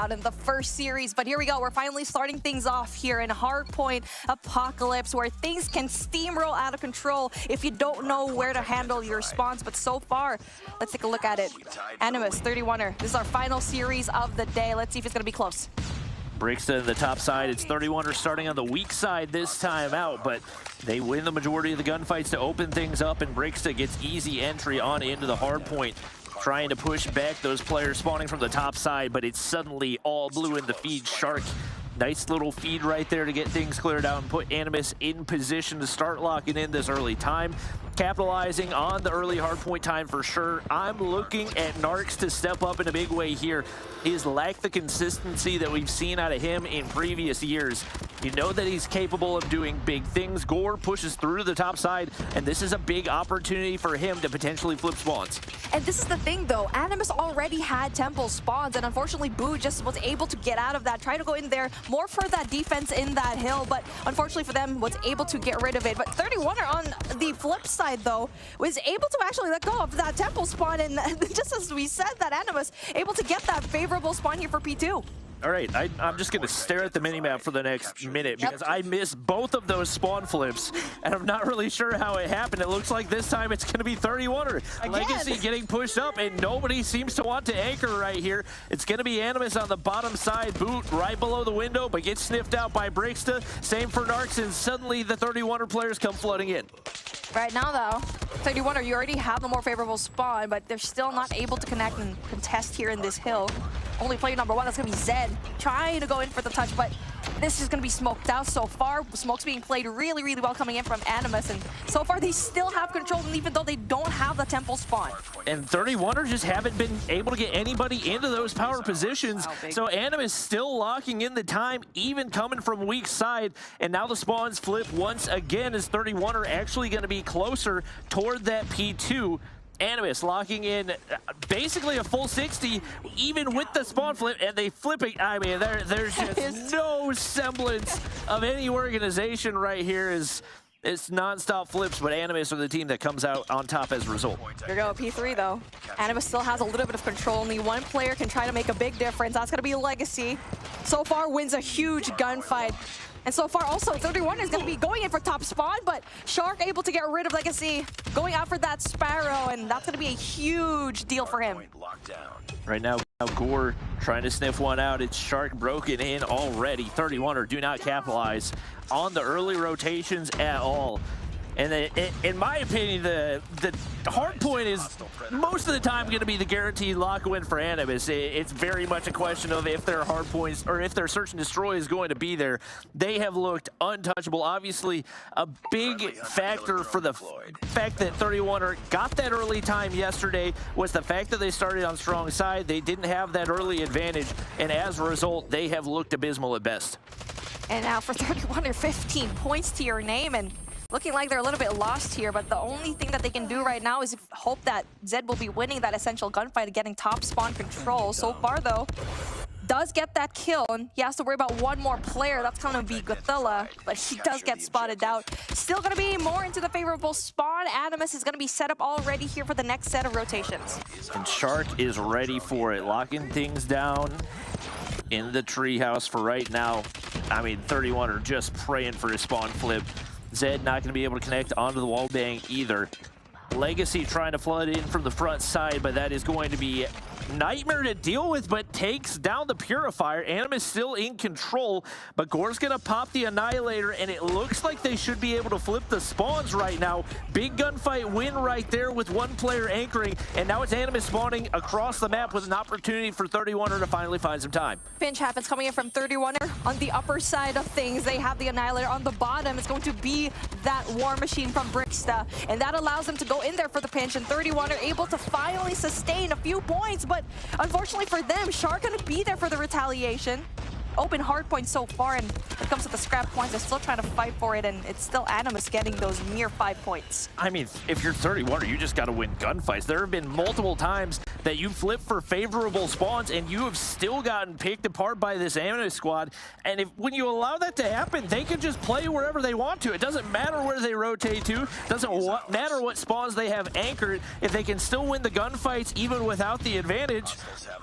out in the first series, but here we go. We're finally starting things off here in Hardpoint Apocalypse, where things can steamroll out of control if you don't know where to handle your spawns. But so far, let's take a look at it. ANIMUS, 31er. This is our final series of the day. Let's see if it's going to be close. Brixton, the top side. It's 31er starting on the weak side this time out, but they win the majority of the gunfights to open things up, and Brixton gets easy entry on into the hard point, trying to push back those players spawning from the top side, but it's suddenly all blue in the feed. Shark, nice little feed right there to get things cleared out and put ANIMUS in position to start locking in this early time. Capitalizing on the early hardpoint time for sure. I'm looking at Narcs to step up in a big way here. He's lacked the consistency that we've seen out of him in previous years. You know that he's capable of doing big things. Gore pushes through to the top side, and this is a big opportunity for him to potentially flip spawns. And this is the thing though, ANIMUS already had temple spawns, and unfortunately Boo just was able to get out of that, try to go in there more for that defense in that hill, but unfortunately for them was able to get rid of it. But 31er on the flip side though was able to actually let go of that temple spawn, and just as we said, that ANIMUS able to get that favorable spawn here for P2. All right, I'm just going to stare at the minimap for the next minute because I missed both of those spawn flips, and I'm not really sure how it happened. It looks like this time it's going to be 31er. Legacy getting pushed up, and nobody seems to want to anchor right here. It's going to be ANIMUS on the bottom side, Boot right below the window, but gets sniffed out by Brixton. Same for Narcs, and suddenly the 31er players come flooding in. Right now though, 31er, you already have the more favorable spawn, but they're still not able to connect and contest here in this hill. Only player number one, that's going to be Zed, trying to go in for the touch, but this is going to be smoked out so far. Smoke's being played really, really well coming in from ANIMUS, and so far they still have control, and even though they don't have the temple spawn. And 31er just haven't been able to get anybody into those power positions, so ANIMUS still locking in the time, even coming from weak side, and now the spawns flip once again as 31er actually going to be closer toward that P2. ANIMUS locking in basically a full 60, even with the spawn flip, and they flip it. I mean, there's just no semblance of any organization right here. It's non-stop flips, but ANIMUS are the team that comes out on top as a result. Here we go, P3 though. ANIMUS still has a little bit of control. Only one player can try to make a big difference. That's gonna be Legacy. So far wins a huge gunfight. And so far also, 31 is going to be going in for top spawn, but Shark able to get rid of Legacy, going out for that Sparrow, and that's going to be a huge deal for him. Right now, Gore trying to sniff one out. It's Shark broken in already. 31er do not capitalize on the early rotations at all. And in my opinion, the hard point is most of the time going to be the guaranteed lock win for ANIMUS. It's very much a question of if their hard points or if their search and destroy is going to be there. They have looked untouchable. Obviously, a big factor for the fact that 31er got that early time yesterday was the fact that they started on strong side. They didn't have that early advantage, and as a result, they have looked abysmal at best. And now for 31er, 15 points to your name, and looking like they're a little bit lost here, but the only thing that they can do right now is hope that Zed will be winning that essential gunfight and getting top spawn control. So far, though, does get that kill, and he has to worry about one more player. That's going to be GODL, but he does get spotted out. Still going to be more into the favorable spawn. ANIMUS is going to be set up already here for the next set of rotations. And Shark is ready for it, locking things down in the treehouse for right now. I mean, 31 are just praying for his spawn flip. Zed not going to be able to connect onto the wall bang either. Legacy trying to flood in from the front side, but that is going to be nightmare to deal with, but takes down the Purifier. ANIMUS still in control, but Gore's going to pop the Annihilator, and it looks like they should be able to flip the spawns right now. Big gunfight win right there with one player anchoring, and now it's ANIMUS spawning across the map with an opportunity for 31er to finally find some time. Pinch happens coming in from 31er on the upper side of things. They have the Annihilator on the bottom. It's going to be that War Machine from Brixton, and that allows them to go in there for the pinch, and 31 are able to finally sustain a few points, but unfortunately for them, Shark gonna be there for the retaliation. open hard points so far, and when it comes to the scrap points, they're still trying to fight for it, and it's still Animus getting those mere 5 points. I mean, if you're 31, you just got to win gunfights. There have been multiple times that you flip for favorable spawns, and you have still gotten picked apart by this Animus squad. And when you allow that to happen, they can just play wherever they want to. It doesn't matter where they rotate to. Doesn't matter what spawns they have anchored. If they can still win the gunfights even without the advantage,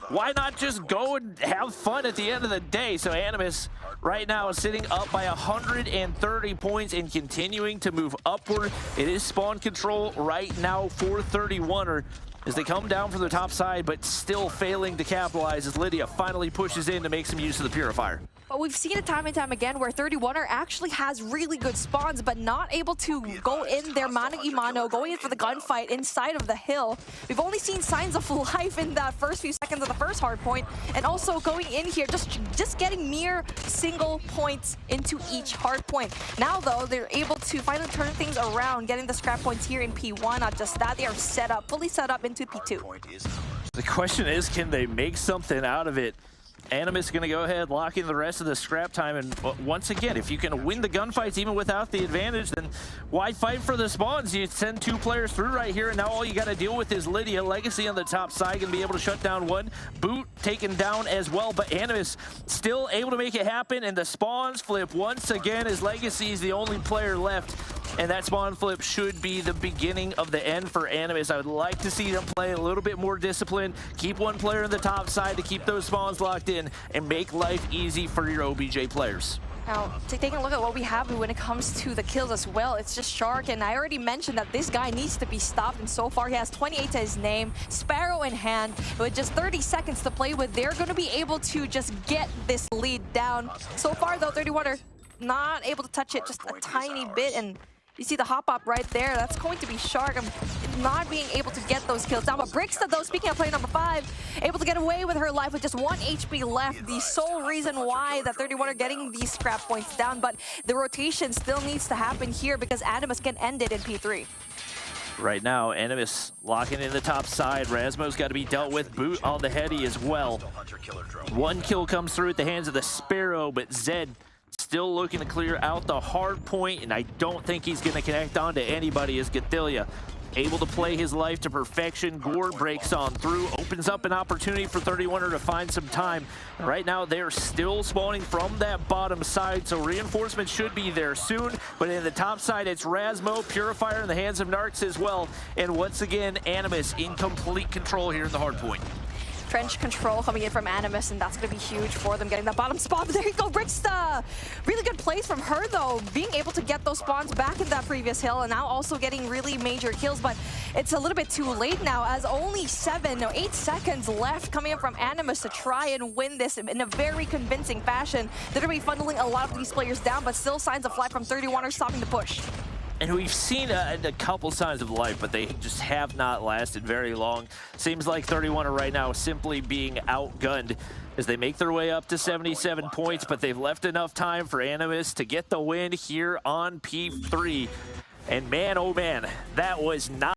why not just go and have fun at the end of the day? So Animus right now is sitting up by 130 points and continuing to move upward. It is spawn control right now for 31er as they come down from the top side, but still failing to capitalize as Lydia finally pushes in to make some use of the Purifier. But we've seen it time and time again where 31er actually has really good spawns, but not able to go in their mano a mano, going in for the gunfight inside of the hill. We've only seen signs of life in that first few seconds of the first hard point, and also going in here, just getting mere single points into each hard point. Now, though, they're able to finally turn things around, getting the scrap points here in P1. Not just that, they are set up, fully set up into P2. The question is, can they make something out of it? Animus is going to go ahead, lock in the rest of the scrap time, and once again, if you can win the gunfights even without the advantage, then why fight for the spawns? You send 2 players through right here, and now all you got to deal with is Lydia. Legacy on the top side going to be able to shut down one. Boot taken down as well, but Animus still able to make it happen, and the spawns flip once again as Legacy is the only player left. And that spawn flip should be the beginning of the end for Animus. I would like to see them play a little bit more disciplined, keep one player on the top side to keep those spawns locked in, and make life easy for your OBJ players. Now, taking a look at what we have when it comes to the kills as well, it's just Shark, and I already mentioned that this guy needs to be stopped, and so far he has 28 to his name, Sparrow in hand, with just 30 seconds to play with. They're going to be able to just get this lead down. So far, though, 31 are not able to touch it just a tiny bit, and you see the hop-up right there. That's going to be Shark. Not being able to get those kills down. But Brixta, though, speaking of player number 5, able to get away with her life with just 1 HP left. The sole reason why that 31 are getting these scrap points down. But the rotation still needs to happen here because Animus can end it in P3. Right now, Animus locking in the top side. Rasmo's got to be dealt with. Boot on the heady as well. 1 kill comes through at the hands of the Sparrow, but Zed still looking to clear out the hard point, and I don't think he's going to connect on to anybody as GODL able to play his life to perfection. Gore breaks on through, opens up an opportunity for 31er to find some time. And right now, they're still spawning from that bottom side, so reinforcements should be there soon. But in the top side, it's Rasmo, Purifier in the hands of Narcs as well. And once again, Animus in complete control here in the hard point. Trench control coming in from Animus, and that's going to be huge for them, getting that bottom spot. But there you go, Brixta! Really good plays from her, though, being able to get those spawns back in that previous hill, and now also getting really major kills. But it's a little bit too late now, as only 8 seconds left coming in from Animus to try and win this in a very convincing fashion. They're going to be funneling a lot of these players down, but still signs of life from 31 are stopping the push. And we've seen a couple signs of life, but they just have not lasted very long. Seems like 31 are right now simply being outgunned as they make their way up to 77 points, but they've left enough time for Animus to get the win here on P3. And man, oh man, that was not